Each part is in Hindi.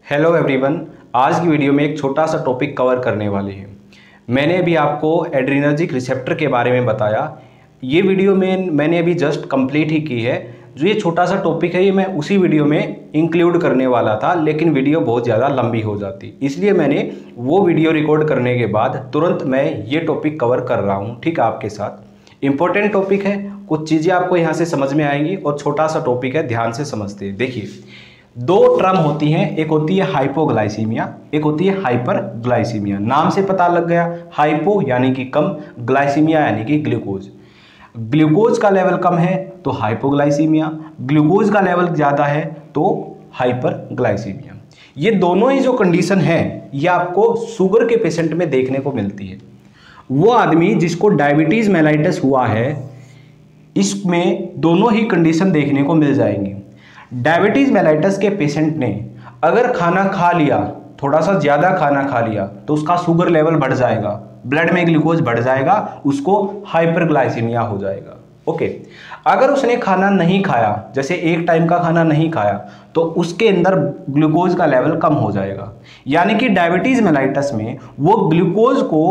हेलो एवरीवन, आज की वीडियो में एक छोटा सा टॉपिक कवर करने वाले हैं। मैंने अभी आपको एड्रीनर्जिक रिसेप्टर के बारे में बताया। ये वीडियो में मैंने अभी जस्ट कंप्लीट ही की है। जो ये छोटा सा टॉपिक है ये मैं उसी वीडियो में इंक्लूड करने वाला था, लेकिन वीडियो बहुत ज़्यादा लंबी हो जाती, इसलिए मैंने वो वीडियो रिकॉर्ड करने के बाद तुरंत मैं ये टॉपिक कवर कर रहा हूँ। ठीक है, आपके साथ इंपॉर्टेंट टॉपिक है, कुछ चीज़ें आपको यहाँ से समझ में आएंगी और छोटा सा टॉपिक है, ध्यान से समझते हैं। देखिए, दो टर्म होती हैं, एक होती है हाइपोग्लाइसीमिया, एक होती है हाइपरग्लाइसीमिया। नाम से पता लग गया, हाइपो यानी कि कम, ग्लाइसीमिया यानी कि ग्लूकोज। ग्लूकोज का लेवल कम है तो हाइपोग्लाइसीमिया, ग्लूकोज का लेवल ज़्यादा है तो हाइपरग्लाइसीमिया। ये दोनों ही जो कंडीशन है ये आपको शुगर के पेशेंट में देखने को मिलती है। वो आदमी जिसको डायबिटीज़ मेलाइटस हुआ है, इसमें दोनों ही कंडीशन देखने को मिल जाएंगी। डायबिटीज़ मेलाइटस के पेशेंट ने अगर खाना खा लिया, थोड़ा सा ज़्यादा खाना खा लिया, तो उसका शुगर लेवल बढ़ जाएगा, ब्लड में ग्लूकोज बढ़ जाएगा, उसको हाइपरग्लाइसीमिया हो जाएगा। ओके, अगर उसने खाना नहीं खाया, जैसे एक टाइम का खाना नहीं खाया, तो उसके अंदर ग्लूकोज का लेवल कम हो जाएगा। यानी कि डायबिटीज़ मेलाइटस में वो ग्लूकोज को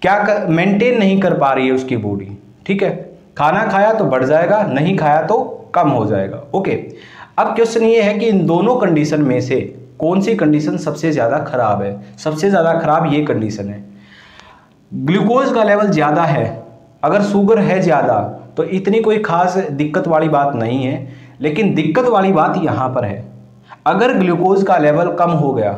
क्या मेंटेन नहीं कर पा रही है उसकी बॉडी। ठीक है, खाना खाया तो बढ़ जाएगा, नहीं खाया तो कम हो जाएगा। ओके, अब क्वेश्चन ये है कि इन दोनों कंडीशन में से कौन सी कंडीशन सबसे ज़्यादा खराब है। सबसे ज़्यादा खराब ये कंडीशन है, ग्लूकोज का लेवल ज़्यादा है, अगर शुगर है ज़्यादा तो इतनी कोई खास दिक्कत वाली बात नहीं है, लेकिन दिक्कत वाली बात यहाँ पर है, अगर ग्लूकोज का लेवल कम हो गया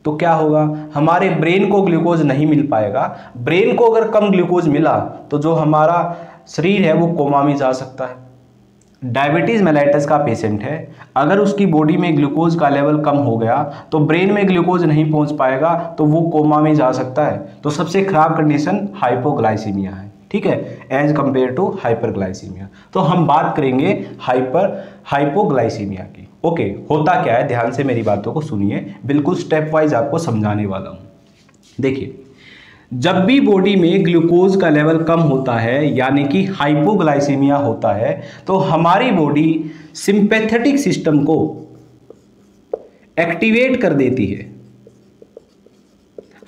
तो क्या होगा, हमारे ब्रेन को ग्लूकोज नहीं मिल पाएगा। ब्रेन को अगर कम ग्लूकोज मिला तो जो हमारा शरीर है वो कोमा में जा सकता है। डायबिटीज़ मेलाइटस का पेशेंट है, अगर उसकी बॉडी में ग्लूकोज का लेवल कम हो गया तो ब्रेन में ग्लूकोज नहीं पहुंच पाएगा, तो वो कोमा में जा सकता है। तो सबसे खराब कंडीशन हाइपोग्लाइसीमिया है। ठीक है, एज कंपेयर टू हाइपरग्लाइसीमिया। तो हम बात करेंगे हाइपोग्लाइसीमिया की। ओके, होता क्या है, ध्यान से मेरी बातों को सुनिए, बिल्कुल स्टेप वाइज आपको समझाने वाला हूँ। देखिए, जब भी बॉडी में ग्लूकोज का लेवल कम होता है यानी कि हाइपोग्लाइसीमिया होता है, तो हमारी बॉडी सिंपैथेटिक सिस्टम को एक्टिवेट कर देती है।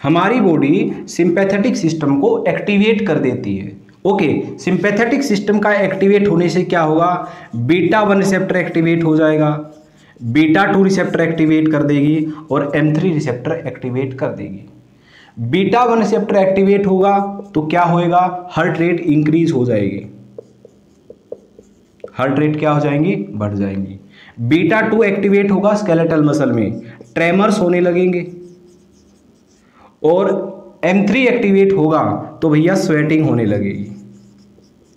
हमारी बॉडी सिंपैथेटिक सिस्टम को एक्टिवेट कर देती है। ओके, सिंपैथेटिक सिस्टम का एक्टिवेट होने से क्या होगा, बीटा 1 रिसेप्टर एक्टिवेट हो जाएगा, बीटा 2 रिसेप्टर एक्टिवेट कर देगी और M3 रिसेप्टर एक्टिवेट कर देगी। बीटा 1 रिसेप्टर एक्टिवेट होगा तो क्या होएगा, हार्ट रेट इंक्रीज हो जाएगी, हार्ट रेट क्या हो जाएंगी, बढ़ जाएंगी। बीटा 2 एक्टिवेट होगा स्केलेटल मसल में, ट्रेमर्स होने लगेंगे। और M3 एक्टिवेट होगा तो भैया स्वेटिंग होने लगेगी।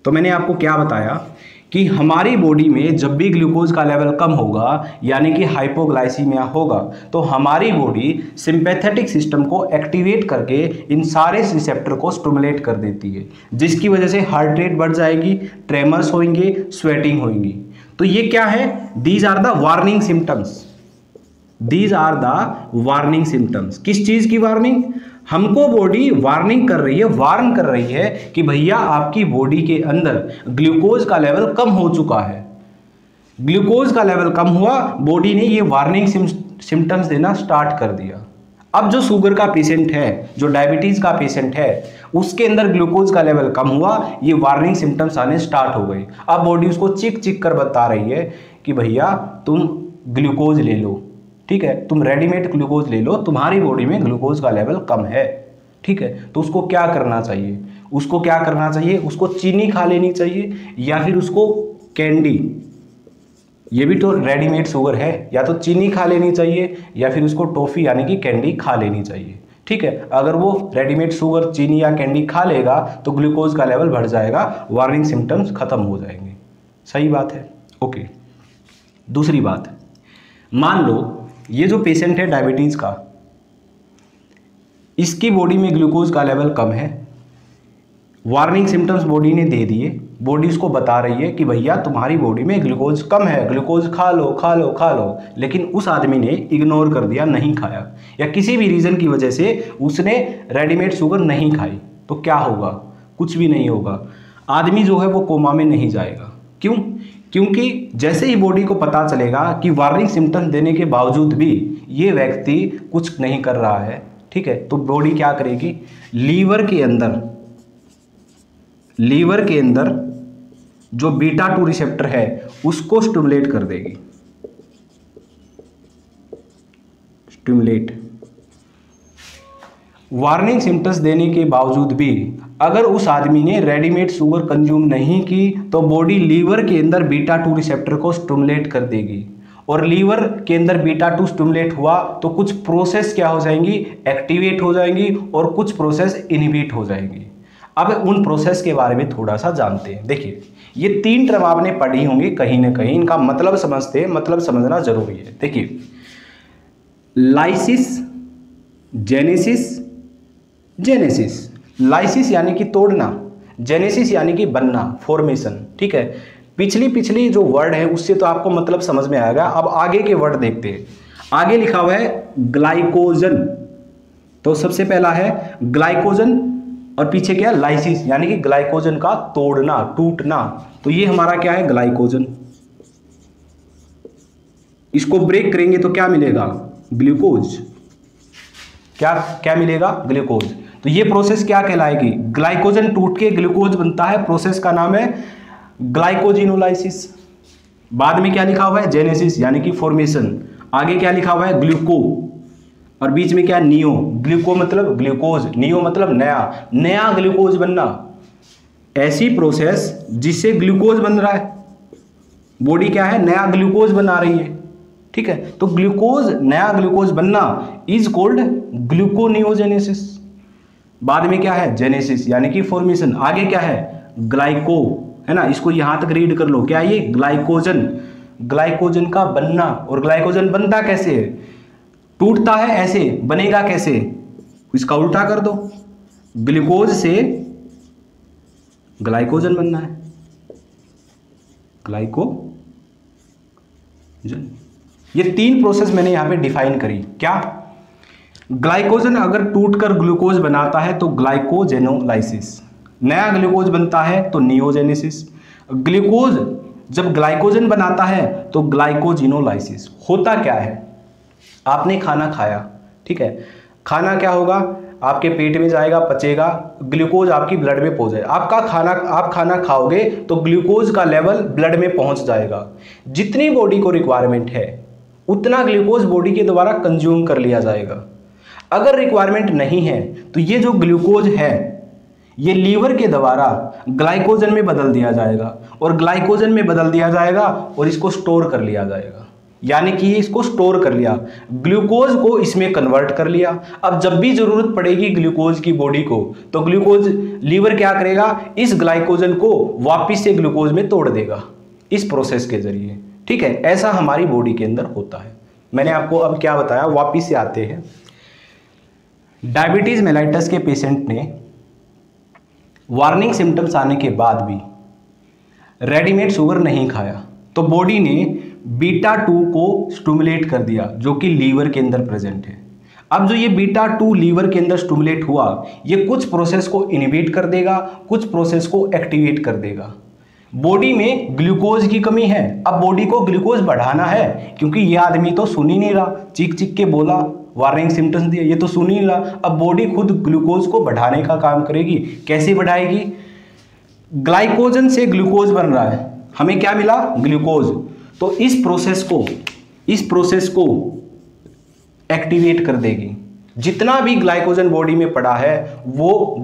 तो मैंने आपको क्या बताया कि हमारी बॉडी में जब भी ग्लूकोज का लेवल कम होगा यानी कि हाइपोग्लाइसीमिया होगा, तो हमारी बॉडी सिंपैथेटिक सिस्टम को एक्टिवेट करके इन सारे रिसेप्टर को स्टिमुलेट कर देती है, जिसकी वजह से हार्ट रेट बढ़ जाएगी, ट्रेमर्स होंगे, स्वेटिंग होंगी। तो ये क्या है, these are the warning symptoms, these are the warning symptoms. किस चीज की वार्निंग, हमको बॉडी वार्निंग कर रही है, वार्न कर रही है कि भैया आपकी बॉडी के अंदर ग्लूकोज का लेवल कम हो चुका है। ग्लूकोज का लेवल कम हुआ, बॉडी ने ये वार्निंग सिम्टम्स देना स्टार्ट कर दिया। अब जो शुगर का पेशेंट है, जो डायबिटीज का पेशेंट है, उसके अंदर ग्लूकोज का लेवल कम हुआ, ये वार्निंग सिम्टम्स आने स्टार्ट हो गए। अब बॉडी उसको चिक चिक कर बता रही है कि भैया तुम ग्लूकोज ले लो, ठीक है, तुम रेडीमेड ग्लूकोज ले लो, तुम्हारी बॉडी में ग्लूकोज का लेवल कम है। ठीक है, तो उसको क्या करना चाहिए, उसको क्या करना चाहिए, उसको चीनी खा लेनी चाहिए या फिर उसको कैंडी, ये भी तो रेडीमेड शुगर है, या तो चीनी खा लेनी चाहिए या फिर उसको टॉफी यानी कि कैंडी खा लेनी चाहिए। ठीक है, अगर वो रेडीमेड शुगर, चीनी या कैंडी खा लेगा तो ग्लूकोज का लेवल बढ़ जाएगा, वार्निंग सिम्टम्स खत्म हो जाएंगे। सही बात है। ओके, दूसरी बात, मान लो ये जो पेशेंट है डायबिटीज़ का, इसकी बॉडी में ग्लूकोज का लेवल कम है, वार्निंग सिम्टम्स बॉडी ने दे दिए, बॉडी उसको बता रही है कि भैया तुम्हारी बॉडी में ग्लूकोज कम है, ग्लूकोज खा लो खा लो खा लो, लेकिन उस आदमी ने इग्नोर कर दिया, नहीं खाया, या किसी भी रीज़न की वजह से उसने रेडीमेड शुगर नहीं खाई, तो क्या होगा, कुछ भी नहीं होगा। आदमी जो है वो कोमा में नहीं जाएगा। क्यों, क्योंकि जैसे ही बॉडी को पता चलेगा कि वार्निंग सिम्टम्स देने के बावजूद भी ये व्यक्ति कुछ नहीं कर रहा है, ठीक है, तो बॉडी क्या करेगी, लीवर के अंदर जो बीटा 2 रिसेप्टर है उसको स्टिमुलेट कर देगी, स्टिमुलेट। वार्निंग सिम्टम्स देने के बावजूद भी अगर उस आदमी ने रेडीमेड शुगर कंज्यूम नहीं की तो बॉडी लीवर के अंदर बीटा 2 रिसेप्टर को स्टिमुलेट कर देगी, और लीवर के अंदर बीटा 2 स्टिमुलेट हुआ तो कुछ प्रोसेस क्या हो जाएंगी, एक्टिवेट हो जाएंगी, और कुछ प्रोसेस इनहिबिट हो जाएंगी। अब उन प्रोसेस के बारे में थोड़ा सा जानते हैं। देखिए, ये 3 टर्म आपने पढ़ी होंगी कहीं ना कहीं, इनका मतलब समझते हैं, मतलब समझना जरूरी है। देखिए, लाइसिस, जेनेसिस, जेनेसिस। लाइसिस यानी कि तोड़ना, जेनेसिस यानी कि बनना, फॉर्मेशन, ठीक है। पिछली जो वर्ड है उससे तो आपको मतलब समझ में आएगा। अब आगे के वर्ड देखते हैं। आगे लिखा हुआ है ग्लाइकोजन, तो सबसे पहला है ग्लाइकोजन और पीछे क्या है, लाइसिस यानी कि ग्लाइकोजन का तोड़ना, टूटना। तो ये हमारा क्या है, ग्लाइकोजन। इसको ब्रेक करेंगे तो क्या मिलेगा, ग्लूकोज। क्या मिलेगा, ग्लूकोज। तो ये प्रोसेस क्या कहलाएगी, ग्लाइकोजन टूट के ग्लूकोज बनता है, प्रोसेस का नाम है ग्लाइकोजिनोलाइसिस। बाद में क्या लिखा हुआ है, जेनेसिस यानी कि फॉर्मेशन। आगे क्या लिखा हुआ है, ग्लूको, और बीच में क्या है, नियो। ग्लूको मतलब ग्लूकोज, नियो मतलब नया ग्लूकोज बनना। ऐसी प्रोसेस जिससे ग्लूकोज बन रहा है, बॉडी क्या है, नया ग्लूकोज बना रही है, ठीक है। तो ग्लूकोज, नया ग्लूकोज बनना इज कॉल्ड ग्लूकोनियोजेनेसिस। बाद में क्या है, जेनेसिस यानी कि फॉर्मेशन। आगे क्या है, ग्लाइको, है ना, इसको यहां तक रीड कर लो। क्या ये, ग्लाइकोजन, ग्लाइकोजन का बनना। और ग्लाइकोजन बनता कैसे है, टूटता है ऐसे, बनेगा कैसे, इसका उल्टा कर दो, ग्लूकोज से ग्लाइकोजन बनना है, ग्लाइकोजन। ये 3 प्रोसेस मैंने यहां पे डिफाइन करी। क्या, ग्लाइकोजन अगर टूटकर ग्लूकोज बनाता है तो ग्लाइकोजेनोलाइसिस, नया ग्लूकोज बनता है तो नियोजेनेसिस, ग्लूकोज जब ग्लाइकोजन बनाता है तो ग्लाइकोजिनोलाइसिस। होता क्या है, आपने खाना खाया, ठीक है, खाना क्या होगा, आपके पेट में जाएगा, पचेगा, ग्लूकोज आपकी ब्लड में पहुंच जाएगा। आप खाना खाओगे तो ग्लूकोज का लेवल ब्लड में पहुंच जाएगा। जितनी बॉडी को रिक्वायरमेंट है उतना ग्लूकोज बॉडी के द्वारा कंज्यूम कर लिया जाएगा। अगर रिक्वायरमेंट नहीं है तो ये जो ग्लूकोज है ये लीवर के द्वारा ग्लाइकोजन में बदल दिया जाएगा, और ग्लाइकोजन में बदल दिया जाएगा और इसको स्टोर कर लिया जाएगा। यानी कि इसको स्टोर कर लिया, ग्लूकोज को इसमें कन्वर्ट कर लिया। अब जब भी जरूरत पड़ेगी ग्लूकोज की बॉडी को तो ग्लूकोज, लीवर क्या करेगा, इस ग्लाइकोजन को वापिस से ग्लूकोज में तोड़ देगा इस प्रोसेस के जरिए, ठीक है। ऐसा हमारी बॉडी के अंदर होता है। मैंने आपको अब क्या बताया, वापिस से आते हैं। डायबिटीज मेलाइटस के पेशेंट ने वार्निंग सिम्टम्स आने के बाद भी रेडीमेड शुगर नहीं खाया तो बॉडी ने बीटा 2 को स्टिमुलेट कर दिया, जो कि लीवर के अंदर प्रेजेंट है। अब जो ये बीटा 2 लीवर के अंदर स्टिमुलेट हुआ, ये कुछ प्रोसेस को इनहिबिट कर देगा, कुछ प्रोसेस को एक्टिवेट कर देगा। बॉडी में ग्लूकोज की कमी है, अब बॉडी को ग्लूकोज बढ़ाना है, क्योंकि ये आदमी तो सुन ही नहीं रहा, चीख चीख के बोला, वार्निंग सिम्टम्स दिए, ये तो सुन ही नहीं रहा। अब बॉडी खुद ग्लूकोज को बढ़ाने का काम करेगी। कैसे बढ़ाएगी, ग्लाइकोजन से ग्लूकोज बन रहा है, हमें क्या मिला, ग्लूकोज। तो इस प्रोसेस को एक्टिवेट कर देगी। जितना भी ग्लाइकोजन बॉडी में पड़ा है वो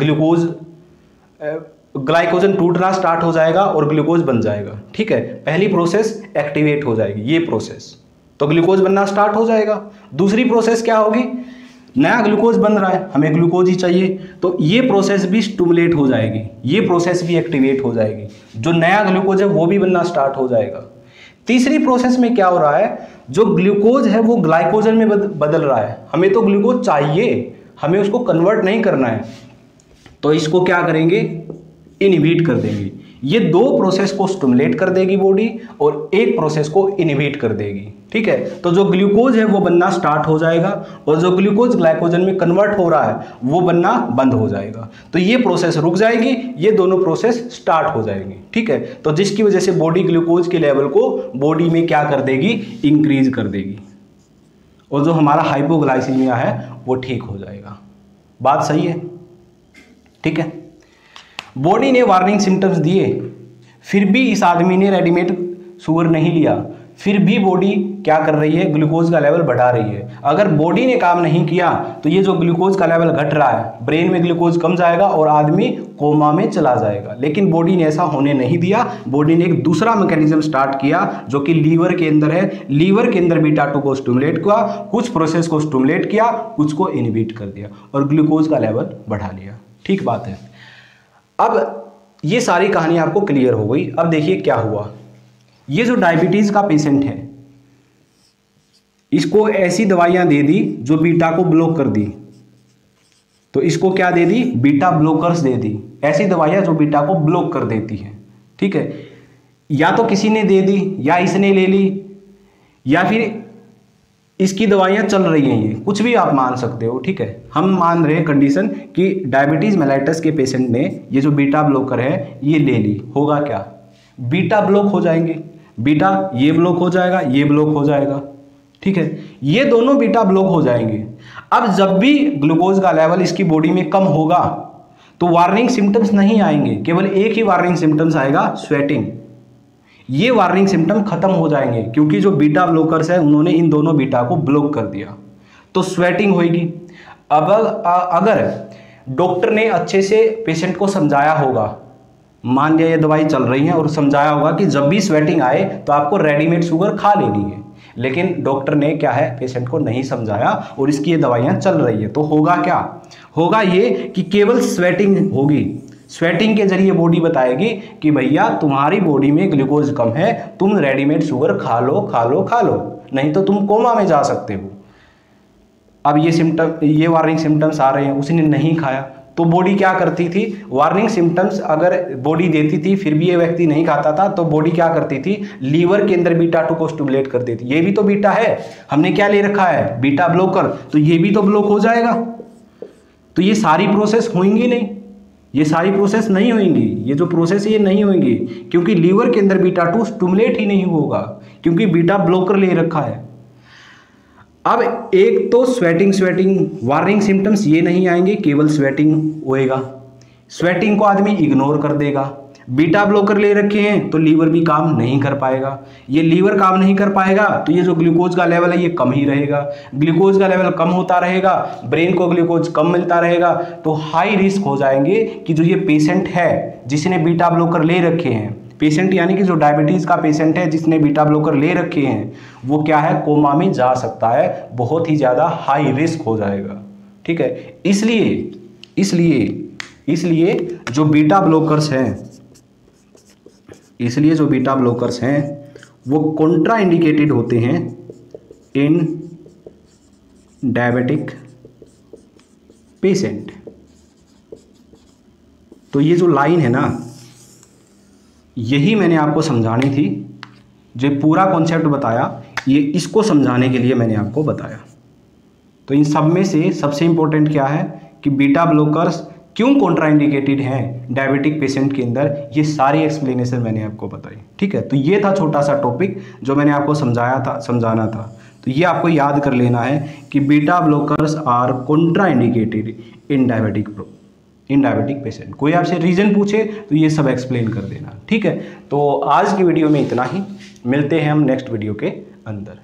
ग्लाइकोजन टूटना स्टार्ट हो जाएगा और ग्लूकोज बन जाएगा, ठीक है। पहली प्रोसेस एक्टिवेट हो जाएगी, ये प्रोसेस, तो ग्लूकोज बनना स्टार्ट हो जाएगा। दूसरी प्रोसेस क्या होगी, नया ग्लूकोज बन रहा है, हमें ग्लूकोज ही चाहिए, तो ये प्रोसेस भी स्टिमुलेट हो जाएगी, ये प्रोसेस भी एक्टिवेट हो जाएगी, जो नया ग्लूकोज है वो भी बनना स्टार्ट हो जाएगा। तीसरी प्रोसेस में क्या हो रहा है, जो ग्लूकोज है वो ग्लाइकोजन में बदल रहा है, हमें तो ग्लूकोज चाहिए, हमें उसको कन्वर्ट नहीं करना है, तो इसको क्या करेंगे, इनहिबिट कर देंगे। ये दो प्रोसेस को स्टिमुलेट कर देगी बॉडी और एक प्रोसेस को इनहिबिट कर देगी। ठीक है, तो जो ग्लूकोज है वो बनना स्टार्ट हो जाएगा और जो ग्लूकोज ग्लाइकोजन में कन्वर्ट हो रहा है वो बनना बंद हो जाएगा। तो ये प्रोसेस रुक जाएगी, ये दोनों प्रोसेस स्टार्ट हो जाएंगी। ठीक है, तो जिसकी वजह से बॉडी ग्लूकोज के लेवल को बॉडी में क्या कर देगी, इंक्रीज कर देगी और जो हमारा हाइपोग्लाइसीमिया है वो ठीक हो जाएगा। बात सही है? ठीक है, बॉडी ने वार्निंग सिम्टम्स दिए, फिर भी इस आदमी ने रेडीमेड शुगर नहीं लिया, फिर भी बॉडी क्या कर रही है, ग्लूकोज का लेवल बढ़ा रही है। अगर बॉडी ने काम नहीं किया तो ये जो ग्लूकोज का लेवल घट रहा है, ब्रेन में ग्लूकोज कम जाएगा और आदमी कोमा में चला जाएगा। लेकिन बॉडी ने ऐसा होने नहीं दिया। बॉडी ने एक दूसरा मैकेनिज्म स्टार्ट किया जो कि लीवर के अंदर है। लीवर के अंदर बीटा 2 को स्टिमुलेट किया, कुछ प्रोसेस को स्टिमुलेट किया, कुछ को इनहिबिट कर दिया और ग्लूकोज का लेवल बढ़ा लिया। ठीक बात है। अब ये सारी कहानी आपको क्लियर हो गई। अब देखिए क्या हुआ। ये जो डायबिटीज का पेशेंट है, इसको ऐसी दवाइयां दे दी जो बीटा को ब्लॉक कर दी। तो इसको क्या दे दी, बीटा ब्लॉकर्स दे दी, ऐसी दवाइयां जो बीटा को ब्लॉक कर देती हैं। ठीक है, या तो किसी ने दे दी या इसने ले ली या फिर इसकी दवाइयां चल रही हैं, ये कुछ भी आप मान सकते हो। ठीक है, हम मान रहे हैं कंडीशन कि डायबिटीज मेलाइटस के पेशेंट ने ये जो बीटा ब्लॉकर है ये ले ली। होगा क्या, बीटा ब्लॉक हो जाएंगे, बीटा ये ब्लॉक हो जाएगा, ये ब्लॉक हो जाएगा। ठीक है, ये दोनों बीटा ब्लॉक हो जाएंगे। अब जब भी ग्लूकोज का लेवल इसकी बॉडी में कम होगा तो वार्निंग सिम्टम्स नहीं आएंगे, केवल एक ही वार्निंग सिम्टम्स आएगा, स्वेटिंग। ये वार्निंग सिम्टम खत्म हो जाएंगे क्योंकि जो बीटा ब्लॉकर्स है उन्होंने इन दोनों बीटा को ब्लॉक कर दिया। तो स्वेटिंग होगी। अब अगर डॉक्टर ने अच्छे से पेशेंट को समझाया होगा, मान लिया ये दवाई चल रही है और समझाया होगा कि जब भी स्वेटिंग आए तो आपको रेडीमेड शुगर खा लेनी है, लेकिन डॉक्टर ने क्या है, पेशेंट को नहीं समझाया और इसकी ये दवाइयां चल रही है। तो होगा क्या, होगा ये कि केवल स्वेटिंग होगी। स्वेटिंग के जरिए बॉडी बताएगी कि भैया तुम्हारी बॉडी में ग्लूकोज कम है, तुम रेडीमेड शुगर खा लो खा लो खा लो, नहीं तो तुम कोमा में जा सकते हो। अब ये वार्निंग सिम्टम्स आ रहे हैं, उसने नहीं खाया तो बॉडी क्या करती थी, वार्निंग सिम्टम्स अगर बॉडी देती थी फिर भी ये व्यक्ति नहीं खाता था तो बॉडी क्या करती थी, लीवर के अंदर बीटा 2 को स्टिमुलेट कर देती। ये भी तो बीटा है, हमने क्या ले रखा है, बीटा ब्लॉकर, तो ये भी तो ब्लॉक हो जाएगा। तो ये सारी प्रोसेस होंगी नहीं, ये सारी प्रोसेस नहीं होंगी, ये जो प्रोसेस ये नहीं होंगी क्योंकि लीवर के अंदर बीटा 2 स्टिमुलेट ही नहीं होगा क्योंकि बीटा ब्लॉकर ले रखा है। अब एक तो स्वेटिंग वार्निंग सिम्टम्स ये नहीं आएंगे, केवल स्वेटिंग होएगा। स्वेटिंग को आदमी इग्नोर कर देगा। बीटा ब्लॉकर ले रखे हैं तो लीवर भी काम नहीं कर पाएगा। ये लीवर काम नहीं कर पाएगा तो ये जो ग्लूकोज का लेवल है ये कम ही रहेगा। ग्लूकोज का लेवल कम होता रहेगा, ब्रेन को ग्लूकोज कम मिलता रहेगा, तो हाई रिस्क हो जाएंगे कि जो ये पेशेंट है जिसने बीटा ब्लॉकर ले रखे हैं, पेशेंट यानी कि जो डायबिटीज़ का पेशेंट है जिसने बीटा ब्लॉकर ले रखे हैं, वो क्या है, कोमा में जा सकता है, बहुत ही ज़्यादा हाई रिस्क हो जाएगा। ठीक है, इसलिए जो बीटा ब्लॉकर्स हैं वो कॉन्ट्रा इंडिकेटेड होते हैं इन डायबिटिक पेशेंट। तो ये जो लाइन है ना, यही मैंने आपको समझानी थी। जो पूरा कॉन्सेप्ट बताया ये इसको समझाने के लिए मैंने आपको बताया। तो इन सब में से सबसे इंपॉर्टेंट क्या है कि बीटा ब्लॉकर्स क्यों कॉन्ट्राइंडिकेटेड हैं डायबिटिक पेशेंट के अंदर, ये सारी एक्सप्लेनेशन मैंने आपको बताई। ठीक है, तो ये था छोटा सा टॉपिक जो मैंने आपको समझाना था। तो ये आपको याद कर लेना है कि beta blockers are contraindicated in diabetic patient. कोई आपसे रीज़न पूछे तो ये सब एक्सप्लेन कर देना। ठीक है, तो आज की वीडियो में इतना ही, मिलते हैं हम नेक्स्ट वीडियो के अंदर।